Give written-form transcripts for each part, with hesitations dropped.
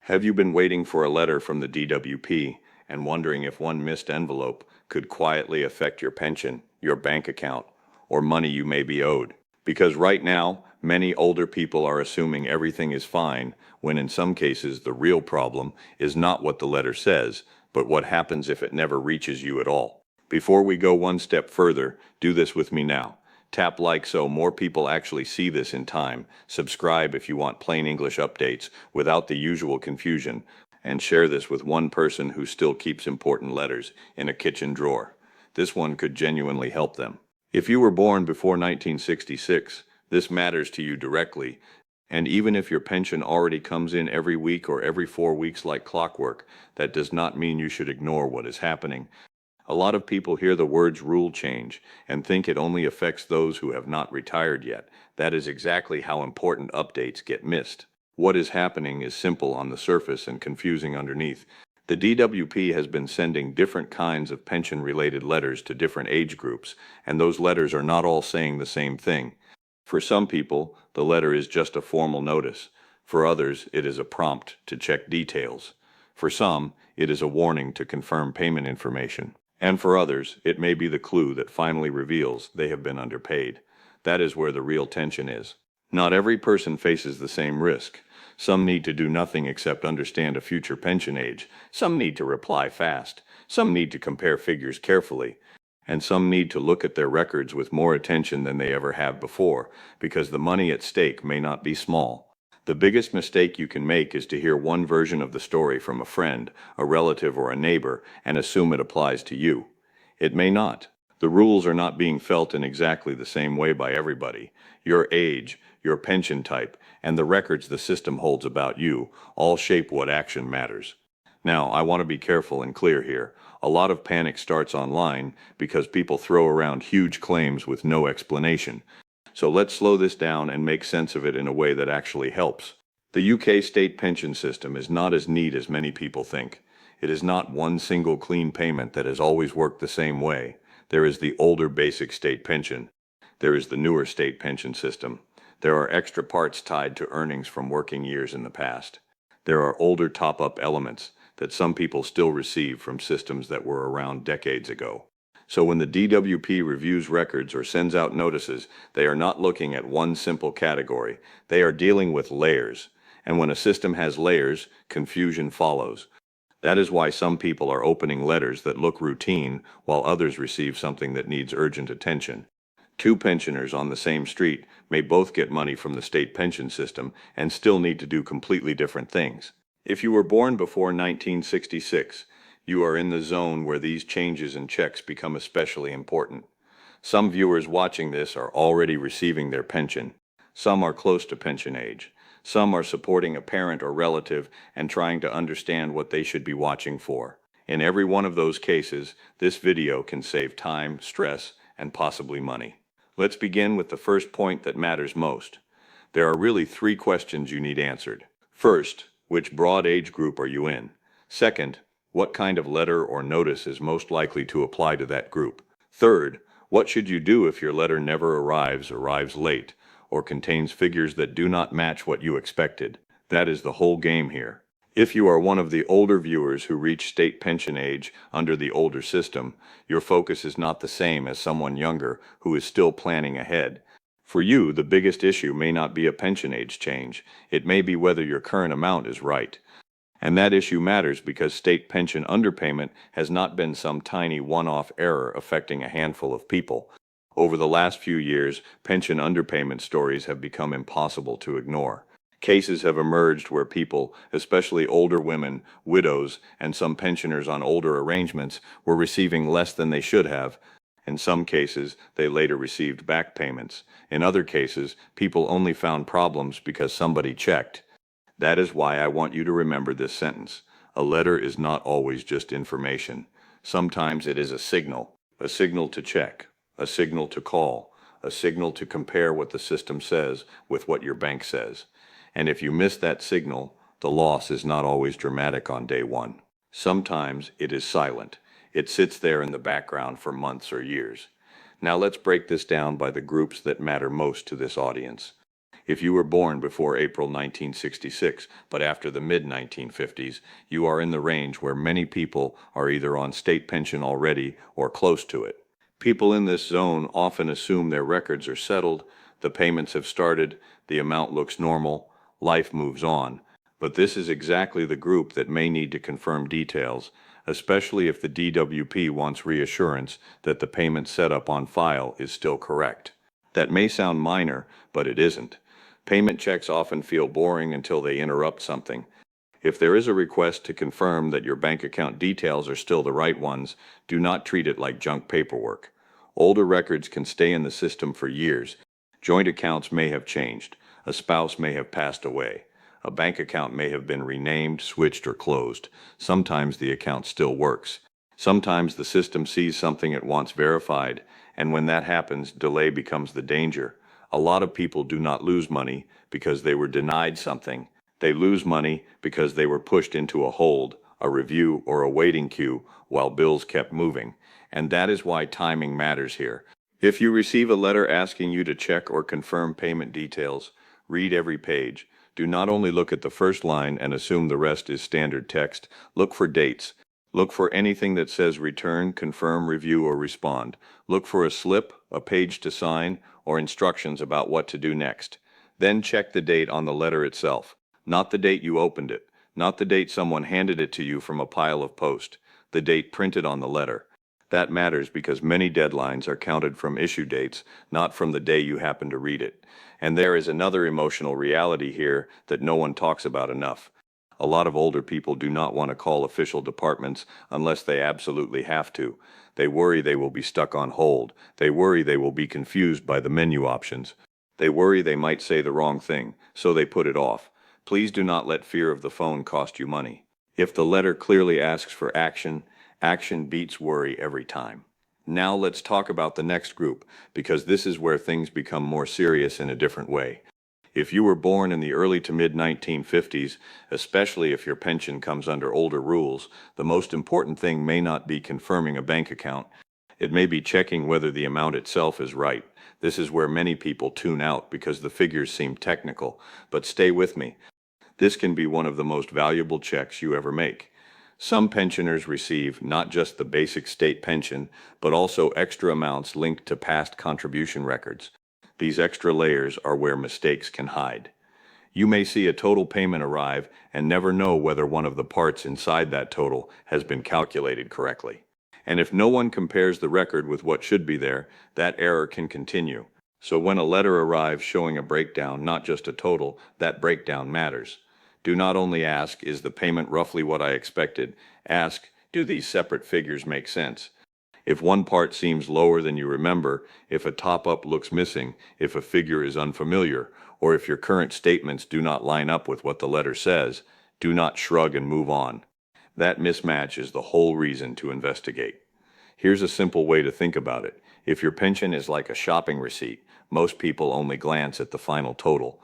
Have you been waiting for a letter from the DWP and wondering if one missed envelope could quietly affect your pension, your bank account, or money you may be owed? Because right now, many older people are assuming everything is fine, when in some cases the real problem is not what the letter says, but what happens if it never reaches you at all. Before we go one step further, do this with me now. Tap like so more people actually see this in time. Subscribe if you want plain English updates without the usual confusion. And share this with one person who still keeps important letters in a kitchen drawer. This one could genuinely help them. If you were born before 1966, this matters to you directly. And even if your pension already comes in every week or every 4 weeks like clockwork, that does not mean you should ignore what is happening. A lot of people hear the words rule change and think it only affects those who have not retired yet. That is exactly how important updates get missed. What is happening is simple on the surface and confusing underneath. The DWP has been sending different kinds of pension-related letters to different age groups, and those letters are not all saying the same thing. For some people, the letter is just a formal notice. For others, it is a prompt to check details. For some, it is a warning to confirm payment information. And for others, it may be the clue that finally reveals they have been underpaid. That is where the real tension is. Not every person faces the same risk. Some need to do nothing except understand a future pension age. Some need to reply fast. Some need to compare figures carefully. And some need to look at their records with more attention than they ever have before, because the money at stake may not be small. The biggest mistake you can make is to hear one version of the story from a friend, a relative, or a neighbor and assume it applies to you. It may not. The rules are not being felt in exactly the same way by everybody. Your age, your pension type, and the records the system holds about you all shape what action matters. Now, I want to be careful and clear here. A lot of panic starts online because people throw around huge claims with no explanation. So let's slow this down and make sense of it in a way that actually helps. The UK state pension system is not as neat as many people think. It is not one single clean payment that has always worked the same way. There is the older basic state pension. There is the newer state pension system. There are extra parts tied to earnings from working years in the past. There are older top-up elements that some people still receive from systems that were around decades ago. So when the DWP reviews records or sends out notices, they are not looking at one simple category. They are dealing with layers. And when a system has layers, confusion follows. That is why some people are opening letters that look routine, while others receive something that needs urgent attention. Two pensioners on the same street may both get money from the state pension system and still need to do completely different things. If you were born before 1966, you are in the zone where these changes and checks become especially important. Some viewers watching this are already receiving their pension. Some are close to pension age. Some are supporting a parent or relative and trying to understand what they should be watching for. In every one of those cases, this video can save time, stress, and possibly money. Let's begin with the first point that matters most. There are really three questions you need answered. First, which broad age group are you in? Second, what kind of letter or notice is most likely to apply to that group? Third, what should you do if your letter never arrives late, or contains figures that do not match what you expected? That is the whole game here. If you are one of the older viewers who reach state pension age under the older system, your focus is not the same as someone younger who is still planning ahead. For you, the biggest issue may not be a pension age change. It may be whether your current amount is right. And that issue matters because state pension underpayment has not been some tiny one-off error affecting a handful of people. Over the last few years, pension underpayment stories have become impossible to ignore. Cases have emerged where people, especially older women, widows, and some pensioners on older arrangements, were receiving less than they should have. In some cases, they later received back payments. In other cases, people only found problems because somebody checked. That is why I want you to remember this sentence. A letter is not always just information. Sometimes it is a signal to check, a signal to call, a signal to compare what the system says with what your bank says. And if you miss that signal, the loss is not always dramatic on day one. Sometimes it is silent. It sits there in the background for months or years. Now let's break this down by the groups that matter most to this audience. If you were born before April 1966, but after the mid-1950s, you are in the range where many people are either on state pension already or close to it. People in this zone often assume their records are settled, the payments have started, the amount looks normal, life moves on. But this is exactly the group that may need to confirm details, especially if the DWP wants reassurance that the payment setup on file is still correct. That may sound minor, but it isn't. Payment checks often feel boring until they interrupt something. If there is a request to confirm that your bank account details are still the right ones, do not treat it like junk paperwork. Older records can stay in the system for years. Joint accounts may have changed. A spouse may have passed away. A bank account may have been renamed, switched, or closed. Sometimes the account still works. Sometimes the system sees something it wants verified, and when that happens, delay becomes the danger. A lot of people do not lose money because they were denied something. They lose money because they were pushed into a hold, a review, or a waiting queue while bills kept moving. And that is why timing matters here. If you receive a letter asking you to check or confirm payment details, read every page. Do not only look at the first line and assume the rest is standard text. Look for dates. Look for anything that says return, confirm, review, or respond. Look for a slip, a page to sign, or instructions about what to do next. Then check the date on the letter itself. Not the date you opened it, not the date someone handed it to you from a pile of post, the date printed on the letter. That matters because many deadlines are counted from issue dates, not from the day you happen to read it. And there is another emotional reality here that no one talks about enough. A lot of older people do not want to call official departments unless they absolutely have to. They worry they will be stuck on hold. They worry they will be confused by the menu options. They worry they might say the wrong thing, so they put it off. Please do not let fear of the phone cost you money. If the letter clearly asks for action, action beats worry every time. Now let's talk about the next group, because this is where things become more serious in a different way. If you were born in the early to mid-1950s, especially if your pension comes under older rules, the most important thing may not be confirming a bank account. It may be checking whether the amount itself is right. This is where many people tune out because the figures seem technical, but stay with me. This can be one of the most valuable checks you ever make. Some pensioners receive not just the basic state pension, but also extra amounts linked to past contribution records. These extra layers are where mistakes can hide. You may see a total payment arrive and never know whether one of the parts inside that total has been calculated correctly. And if no one compares the record with what should be there, that error can continue. So when a letter arrives showing a breakdown, not just a total, that breakdown matters. Do not only ask, is the payment roughly what I expected? Ask, do these separate figures make sense? If one part seems lower than you remember, if a top-up looks missing, if a figure is unfamiliar, or if your current statements do not line up with what the letter says, do not shrug and move on. That mismatch is the whole reason to investigate. Here's a simple way to think about it. If your pension is like a shopping receipt, most people only glance at the final total.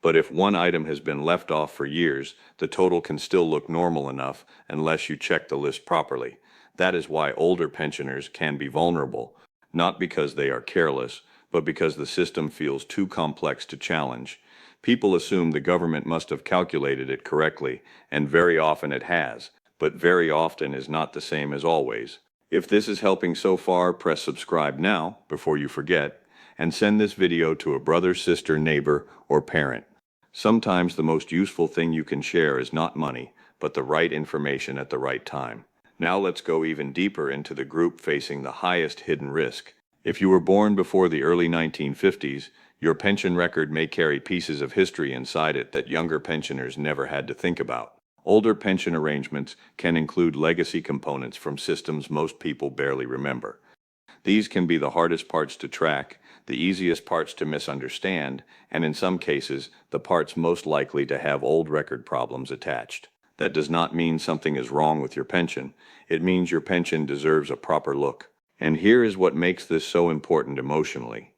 But if one item has been left off for years, the total can still look normal enough unless you check the list properly. That is why older pensioners can be vulnerable, not because they are careless, but because the system feels too complex to challenge. People assume the government must have calculated it correctly, and very often it has, but very often is not the same as always. If this is helping so far, press subscribe now before you forget, and send this video to a brother, sister, neighbor, or parent. Sometimes the most useful thing you can share is not money, but the right information at the right time. Now let's go even deeper into the group facing the highest hidden risk. If you were born before the early 1950s, your pension record may carry pieces of history inside it that younger pensioners never had to think about. Older pension arrangements can include legacy components from systems most people barely remember. These can be the hardest parts to track, the easiest parts to misunderstand, and in some cases, the parts most likely to have old record problems attached. That does not mean something is wrong with your pension. It means your pension deserves a proper look. And here is what makes this so important emotionally.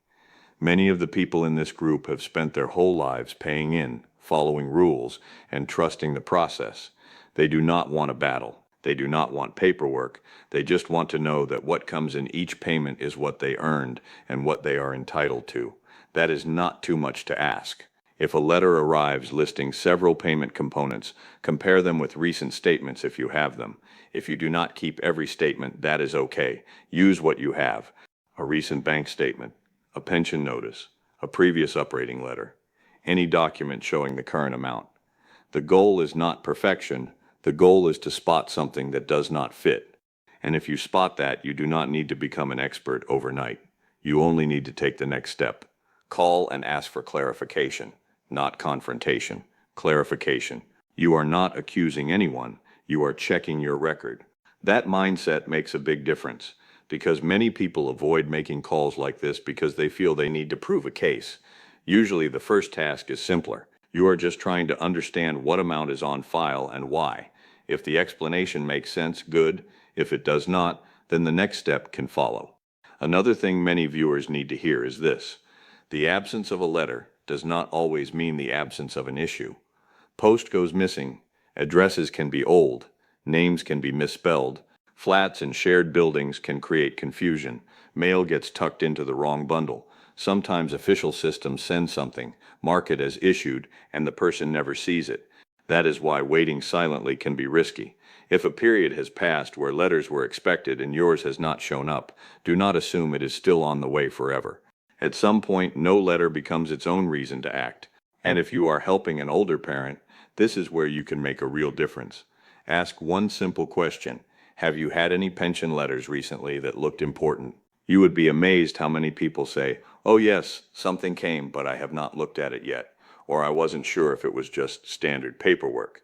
Many of the people in this group have spent their whole lives paying in, following rules, and trusting the process. They do not want a battle. They do not want paperwork. They just want to know that what comes in each payment is what they earned and what they are entitled to. That is not too much to ask. If a letter arrives listing several payment components, compare them with recent statements if you have them. If you do not keep every statement, that is okay. Use what you have. A recent bank statement, a pension notice, a previous operating letter, any document showing the current amount. The goal is not perfection. The goal is to spot something that does not fit. And if you spot that, you do not need to become an expert overnight. You only need to take the next step. Call and ask for clarification, not confrontation. Clarification. You are not accusing anyone. You are checking your record. That mindset makes a big difference because many people avoid making calls like this because they feel they need to prove a case. Usually the first task is simpler. You are just trying to understand what amount is on file and why. If the explanation makes sense, good. If it does not, then the next step can follow. Another thing many viewers need to hear is this. The absence of a letter does not always mean the absence of an issue. Post goes missing, addresses can be old, names can be misspelled, flats and shared buildings can create confusion, mail gets tucked into the wrong bundle. Sometimes official systems send something, mark it as issued, and the person never sees it. That is why waiting silently can be risky. If a period has passed where letters were expected and yours has not shown up, do not assume it is still on the way forever. At some point, no letter becomes its own reason to act. And if you are helping an older parent, this is where you can make a real difference. Ask one simple question. Have you had any pension letters recently that looked important? You would be amazed how many people say, "Oh yes, something came, but I have not looked at it yet," or "I wasn't sure if it was just standard paperwork."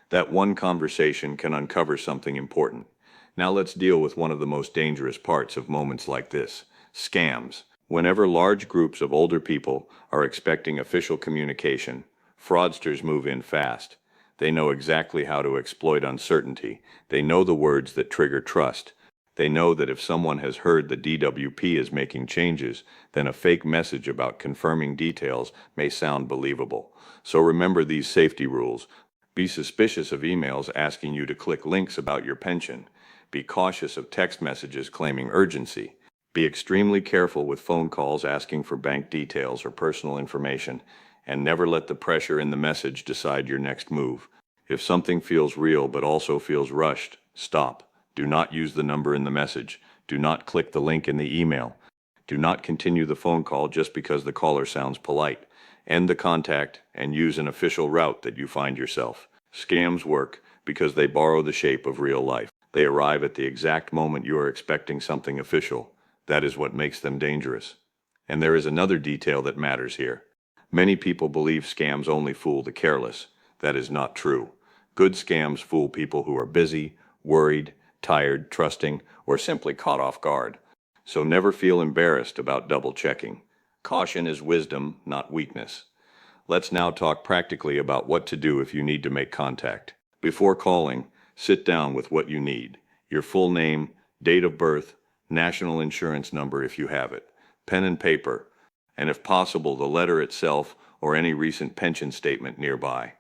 That one conversation can uncover something important. Now let's deal with one of the most dangerous parts of moments like this: scams. Whenever large groups of older people are expecting official communication, fraudsters move in fast. They know exactly how to exploit uncertainty. They know the words that trigger trust. They know that if someone has heard the DWP is making changes, then a fake message about confirming details may sound believable. So remember these safety rules. Be suspicious of emails asking you to click links about your pension. Be cautious of text messages claiming urgency. Be extremely careful with phone calls asking for bank details or personal information, and never let the pressure in the message decide your next move. If something feels real but also feels rushed, stop. Do not use the number in the message. Do not click the link in the email. Do not continue the phone call just because the caller sounds polite. End the contact and use an official route that you find yourself. Scams work because they borrow the shape of real life. They arrive at the exact moment you are expecting something official. That is what makes them dangerous. And there is another detail that matters here. Many people believe scams only fool the careless. That is not true. Good scams fool people who are busy, worried, tired, trusting, or simply caught off guard. So never feel embarrassed about double checking. Caution is wisdom, not weakness. Let's now talk practically about what to do if you need to make contact. Before calling, sit down with what you need: your full name, date of birth, national insurance number if you have it, pen and paper, and if possible, the letter itself or any recent pension statement nearby.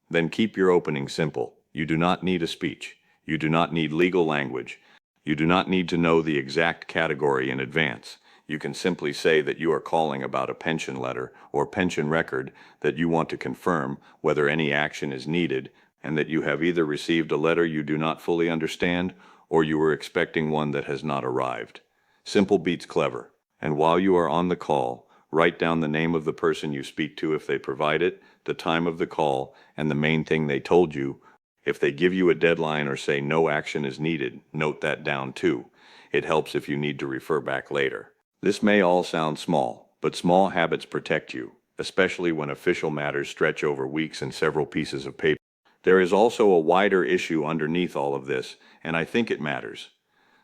Then keep your opening simple. You do not need a speech. You do not need legal language. You do not need to know the exact category in advance. You can simply say that you are calling about a pension letter or pension record, that you want to confirm whether any action is needed, and that you have either received a letter you do not fully understand or you are expecting one that has not arrived. Simple beats clever. And while you are on the call, write down the name of the person you speak to if they provide it, the time of the call, and the main thing they told you. If they give you a deadline or say no action is needed, note that down too. It helps if you need to refer back later. This may all sound small, but small habits protect you, especially when official matters stretch over weeks and several pieces of paper. There is also a wider issue underneath all of this, and I think it matters.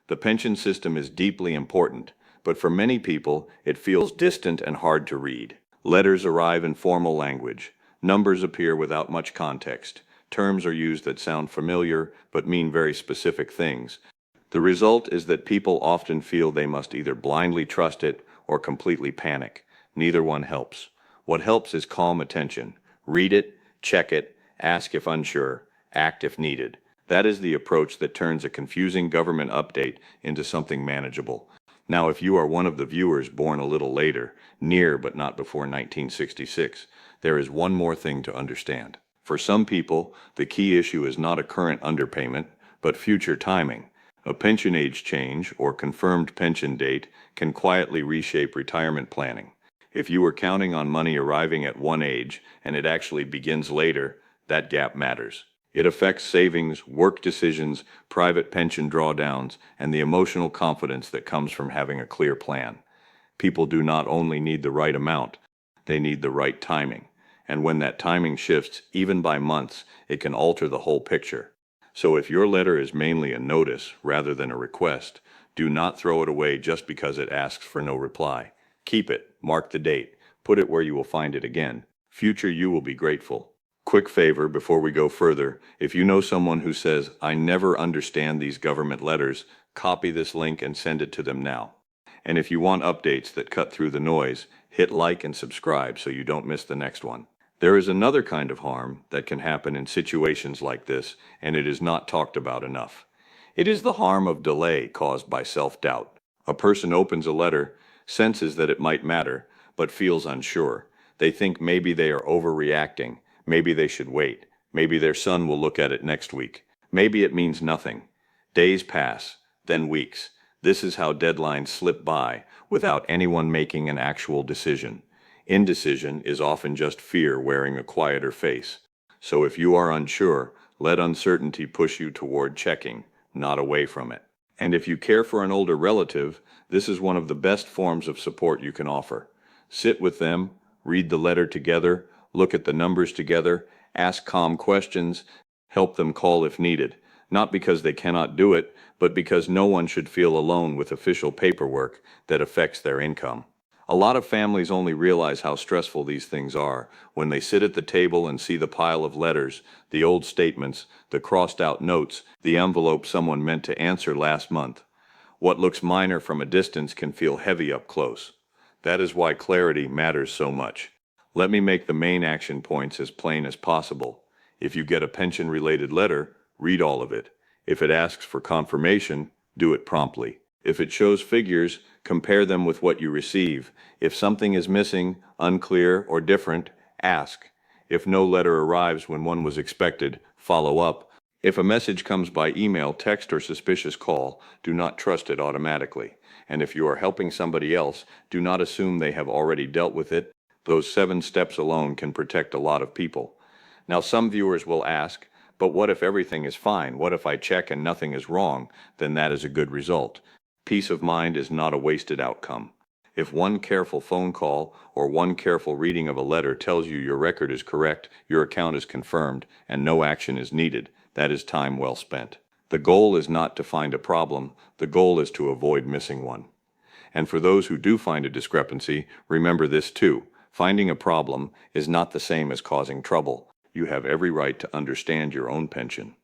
The pension system is deeply important, but for many people, it feels distant and hard to read. Letters arrive in formal language. Numbers appear without much context. Terms are used that sound familiar but mean very specific things. The result is that people often feel they must either blindly trust it or completely panic. Neither one helps. What helps is calm attention. Read it, check it, ask if unsure, act if needed. That is the approach that turns a confusing government update into something manageable. Now, if you are one of the viewers born a little later, near but not before 1966, there is one more thing to understand. For some people, the key issue is not a current underpayment, but future timing. A pension age change or confirmed pension date can quietly reshape retirement planning. If you were counting on money arriving at one age and it actually begins later, that gap matters. It affects savings, work decisions, private pension drawdowns, and the emotional confidence that comes from having a clear plan. People do not only need the right amount, they need the right timing. And when that timing shifts, even by months, it can alter the whole picture. So if your letter is mainly a notice rather than a request, do not throw it away just because it asks for no reply. Keep it, mark the date, put it where you will find it again. Future you will be grateful. Quick favor before we go further, if you know someone who says, "I never understand these government letters," copy this link and send it to them now. And if you want updates that cut through the noise, hit like and subscribe so you don't miss the next one. There is another kind of harm that can happen in situations like this, and it is not talked about enough. It is the harm of delay caused by self-doubt. A person opens a letter, senses that it might matter, but feels unsure. They think maybe they are overreacting, maybe they should wait, maybe their son will look at it next week, maybe it means nothing. Days pass, then weeks. This is how deadlines slip by without anyone making an actual decision. Indecision is often just fear wearing a quieter face. So if you are unsure, let uncertainty push you toward checking, not away from it. And if you care for an older relative, this is one of the best forms of support you can offer. Sit with them, read the letter together, look at the numbers together, ask calm questions, help them call if needed. Not because they cannot do it, but because no one should feel alone with official paperwork that affects their income. A lot of families only realize how stressful these things are when they sit at the table and see the pile of letters, the old statements, the crossed out notes, the envelope someone meant to answer last month. What looks minor from a distance can feel heavy up close. That is why clarity matters so much. Let me make the main action points as plain as possible. If you get a pension-related letter, read all of it. If it asks for confirmation, do it promptly. If it shows figures, compare them with what you receive. If something is missing, unclear, or different, ask. If no letter arrives when one was expected, follow up. If a message comes by email, text, or suspicious call, do not trust it automatically. And if you are helping somebody else, do not assume they have already dealt with it. Those 7 steps alone can protect a lot of people. Now, some viewers will ask, but what if everything is fine? What if I check and nothing is wrong? Then that is a good result. Peace of mind is not a wasted outcome. If one careful phone call or one careful reading of a letter tells you your record is correct, your account is confirmed, and no action is needed, that is time well spent. The goal is not to find a problem, the goal is to avoid missing one. And for those who do find a discrepancy, remember this too. Finding a problem is not the same as causing trouble. You have every right to understand your own pension.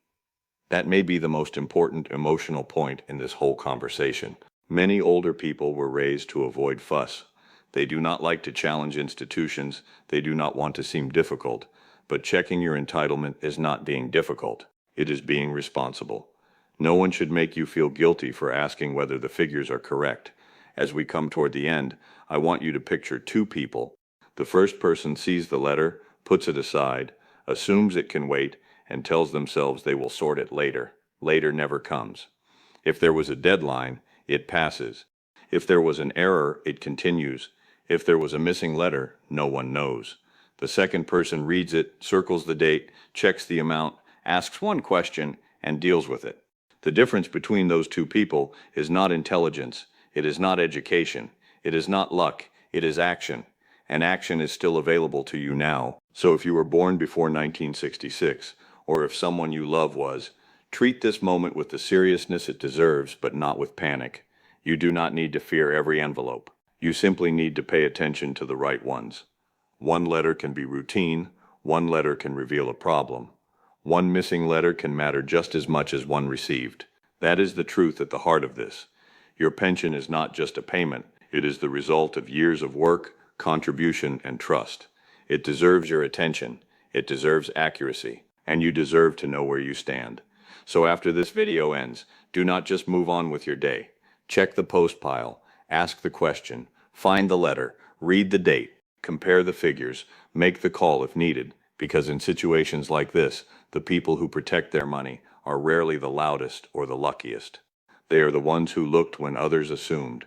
That may be the most important emotional point in this whole conversation. Many older people were raised to avoid fuss. They do not like to challenge institutions. They do not want to seem difficult. But checking your entitlement is not being difficult. It is being responsible. No one should make you feel guilty for asking whether the figures are correct. As we come toward the end, I want you to picture 2 people. The first person sees the letter, puts it aside, assumes it can wait, and tells themselves they will sort it later. Later never comes. If there was a deadline, it passes. If there was an error, it continues. If there was a missing letter, no one knows. The second person reads it, circles the date, checks the amount, asks one question, and deals with it. The difference between those 2 people is not intelligence, it is not education, it is not luck, it is action. And action is still available to you now. So if you were born before 1966, or if someone you love was, treat this moment with the seriousness it deserves, but not with panic. You do not need to fear every envelope. You simply need to pay attention to the right ones. One letter can be routine, one letter can reveal a problem. One missing letter can matter just as much as one received. That is the truth at the heart of this. Your pension is not just a payment, it is the result of years of work, contribution, and trust. It deserves your attention, it deserves accuracy, and you deserve to know where you stand. So after this video ends, do not just move on with your day. Check the post pile, Ask the question, find the letter, read the date, compare the figures, make the call if needed, because in situations like this, the people who protect their money are rarely the loudest or the luckiest. They are the ones who looked when others assumed.